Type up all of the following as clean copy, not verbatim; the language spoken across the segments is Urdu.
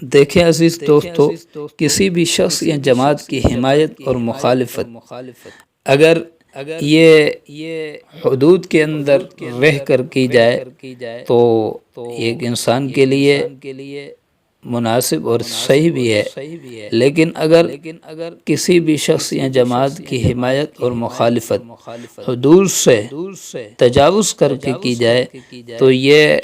دیکھیں عزیز دوستو، کسی بھی شخص یا جماعت کی حمایت اور مخالفت اگر یہ حدود کے اندر رہ کر کی جائے تو ایک انسان کے لیے مناسب اور صحیح بھی ہے، لیکن اگر کسی بھی شخص یا جماعت کی حمایت اور مخالفت حدود سے تجاوز کر کے کی جائے تو یہ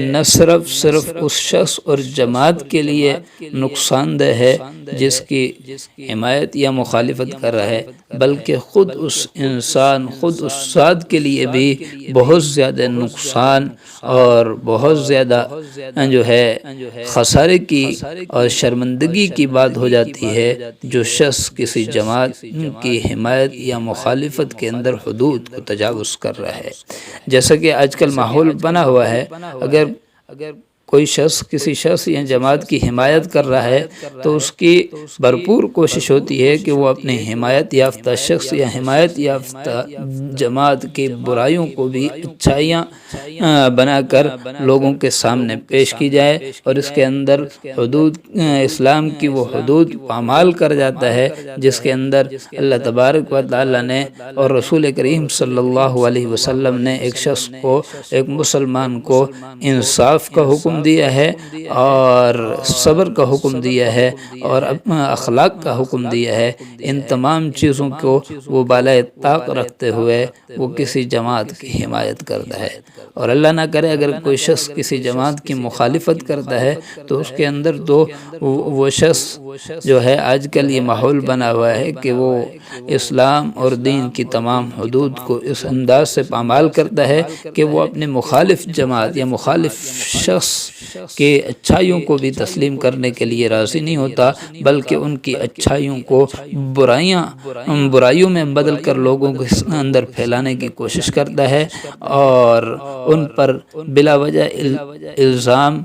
نہ صرف اس شخص اور جماعت کے لیے نقصان دہ ہے جس کی حمایت یا مخالفت کر رہا ہے، بلکہ خود اس انسان، خود اس ذات کے لیے بھی بہت زیادہ نقصان اور بہت زیادہ جو ہے خسارے کی اور شرمندگی کی بات ہو جاتی ہے جو شخص کسی جماعت کی حمایت یا مخالفت کے اندر حدود کو تجاوز کر رہا ہے۔ جیسا کہ آج کل ماحول بنا ہوا ہے، اگر کوئی شخص کسی شخص یا جماعت کی حمایت کر رہا ہے تو اس کی بھرپور کوشش ہوتی ہے کہ وہ اپنے حمایت یافتہ شخص یا حمایت یافتہ جماعت کی برائیوں کو بھی اچھائیاں بنا کر لوگوں کے سامنے پیش کی جائے، اور اس کے اندر حدود اسلام کی وہ حدود پامال کر جاتا ہے جس کے اندر اللہ تبارک و تعالی نے اور رسول کریم صلی اللہ علیہ وسلم نے ایک شخص کو، ایک مسلمان کو انصاف کا حکم دیا ہے اور صبر کا حکم دیا ہے اور اخلاق کا حکم دیا ہے۔ ان تمام چیزوں کو وہ بالائے طاق رکھتے ہوئے وہ کسی جماعت کی حمایت کرتا ہے، اور اللہ نہ کرے اگر کوئی شخص کسی جماعت کی مخالفت کرتا ہے تو اس کے اندر تو وہ شخص جو ہے، آج کل یہ ماحول بنا ہوا ہے کہ وہ اسلام اور دین کی تمام حدود کو اس انداز سے پامال کرتا ہے کہ وہ اپنے مخالف جماعت یا مخالف شخص کے اچھائیوں کو بھی تسلیم کرنے کے لیے راضی نہیں ہوتا، بلکہ ان کی اچھائیوں کو برائیوں میں بدل کر لوگوں کے اندر پھیلانے کی کوشش کرتا ہے اور ان پر بلا وجہ الزام،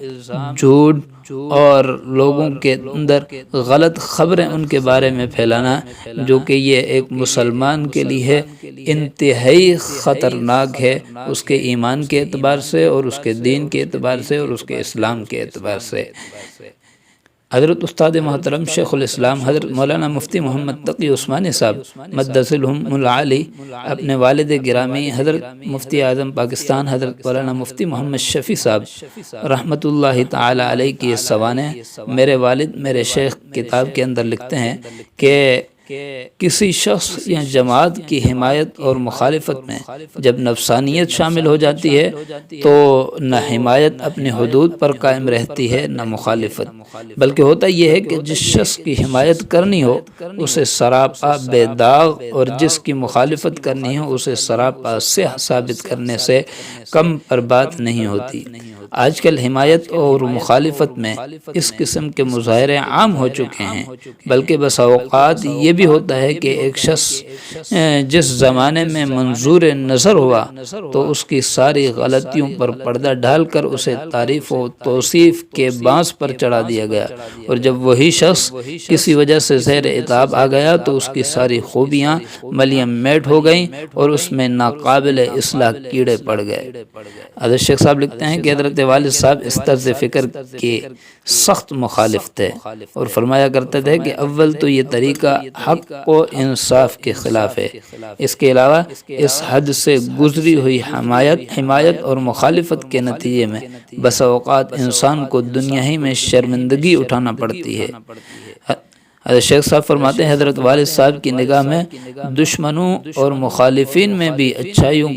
جھوٹ اور لوگوں کے اندر غلط خبریں ان کے بارے میں پھیلانا، جو کہ یہ ایک مسلمان کے لیے انتہائی خطرناک ہے، اس کے ایمان کے اعتبار سے اور اس کے دین کے اعتبار سے اور اس کے اسلام کے اعتبار سے۔ حضرت استاد محترم شیخ الاسلام حضرت مولانا مفتی محمد تقی عثمانی صاحب مدثرہم العالی اپنے والد گرامی حضرت مفتی اعظم پاکستان حضرت مولانا مفتی محمد شفیع صاحب رحمۃ اللہ تعالی علیہ کی سوانح میرے والد میرے شیخ کتاب کے اندر لکھتے ہیں کہ کسی شخص یا جماعت کی حمایت اور مخالفت میں جب نفسانیت شامل ہو جاتی ہے تو نہ حمایت اپنی حدود پر قائم رہتی ہے نہ مخالفت، بلکہ ہوتا یہ ہے کہ جس شخص کی حمایت کرنی ہو اسے سراپا بے داغ اور جس کی مخالفت کرنی ہو اسے سراپا صحیح ثابت کرنے سے کم پر بات نہیں ہوتی۔ آج کل حمایت اور مخالفت میں اس قسم کے مظاہرے عام ہو چکے ہیں، بلکہ بسا اوقات یہ بھی ہوتا ہے کہ ایک شخص جس زمانے میں منظور نظر ہوا تو اس کی ساری غلطیوں پر پردہ ڈال کر اسے تعریف و توصیف کے بانس پر چڑھا دیا گیا، اور جب وہی شخص کسی وجہ سے زیر عتاب آ گیا تو اس کی ساری خوبیاں ملیم میٹ ہو گئیں اور اس میں ناقابل اصلاح کیڑے پڑ گئے۔ حضرت شیخ صاحب لکھتے ہیں کہ حضرت والد صاحب اس طرز فکر کے سخت مخالف تھے اور فرمایا کرتے تھے کہ اول تو یہ طریقہ حق و انصاف کے خلاف ہے، اس کے علاوہ اس حد سے گزری ہوئی حمایت اور مخالفت کے نتیجے میں بسا اوقات انسان کو دنیا ہی میں شرمندگی اٹھانا پڑتی ہے۔ حضرت شیخ صاحب فرماتے ہیں حضرت والد صاحب کی نگاہ میں دشمنوں اور مخالفین میں بھی اچھائیوں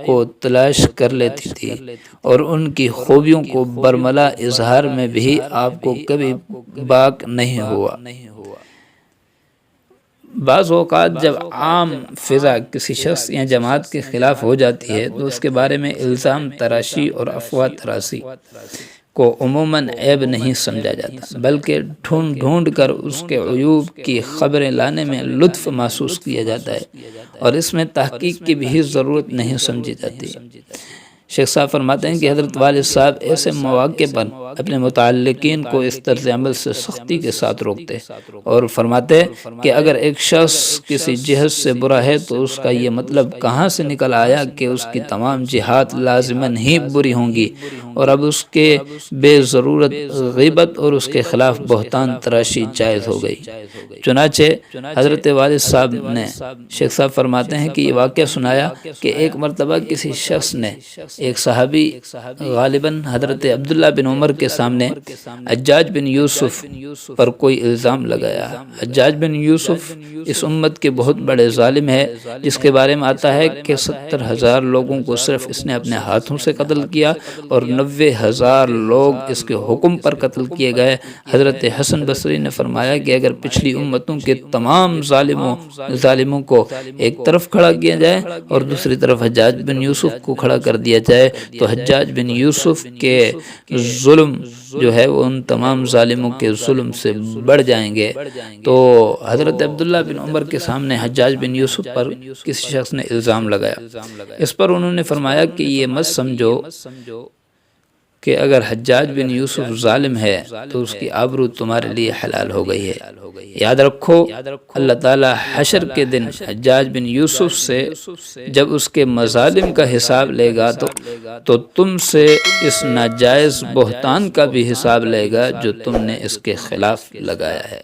کو تلاش کر لیتی تھی اور ان کی خوبیوں کو برملا اظہار میں بھی آپ کو کبھی باک نہیں ہوا۔ بعض اوقات جب عام فضا کسی شخص یا جماعت کے خلاف ہو جاتی ہے تو اس کے بارے میں الزام تراشی اور افواہ تراشی کو عموماً عیب نہیں سمجھا جاتا، بلکہ ڈھونڈ کر اس کے عیوب کی خبریں لانے میں لطف محسوس کیا جاتا ہے اور اس میں تحقیق کی بھی ضرورت نہیں سمجھی جاتی۔ شیخ صاحب فرماتے ہیں کہ حضرت والد صاحب ایسے مواقع پر اپنے متعلقین کو اس طرز عمل سے سختی کے ساتھ روکتے اور فرماتے کہ اگر ایک شخص کسی جہت سے برا ہے تو اس کا یہ مطلب کہاں سے نکل آیا کہ اس کی تمام جہات لازماً ہی بری ہوں گی، اور اب اس کے بے ضرورت غیبت اور اس کے خلاف بہتان تراشی جائز ہو گئی۔ چنانچہ حضرت والد صاحب نے، شیخ صاحب فرماتے ہیں کہ یہ واقعہ سنایا کہ ایک مرتبہ کسی شخص نے ایک صحابی غالباً حضرت عبداللہ بن عمر کے سامنے حجاج بن یوسف پر کوئی الزام لگایا۔ حجاج بن یوسف اس امت کے بہت بڑے ظالم ہے، جس کے بارے میں آتا ہے کہ 70,000 لوگوں کو صرف اس نے اپنے ہاتھوں سے قتل کیا اور 90,000 لوگ اس کے حکم پر قتل کیے گئے۔ حضرت حسن بصری نے فرمایا کہ اگر پچھلی امتوں کے تمام ظالموں کو ایک طرف کھڑا کیا جائے اور دوسری طرف حجاج بن یوسف کو کھڑا کر دیا جائے تو حجاج بن یوسف کے ظلم جو ہے وہ ان تمام ظالموں کے ظلم سے بڑھ جائیں گے۔ تو حضرت عبداللہ بن عمر کے سامنے حجاج بن یوسف پر کسی شخص نے الزام لگایا۔ اس پر انہوں نے فرمایا کہ یہ مت سمجھو کہ اگر حجاج بن یوسف ظالم ہے تو اس کی آبرو تمہارے لیے حلال ہو گئی ہے۔ یاد رکھو اللہ تعالی حشر کے دن حجاج بن یوسف سے جب اس کے مظالم کا حساب لے گا تو تم سے اس ناجائز بہتان کا بھی حساب لے گا جو تم نے اس کے خلاف لگایا ہے۔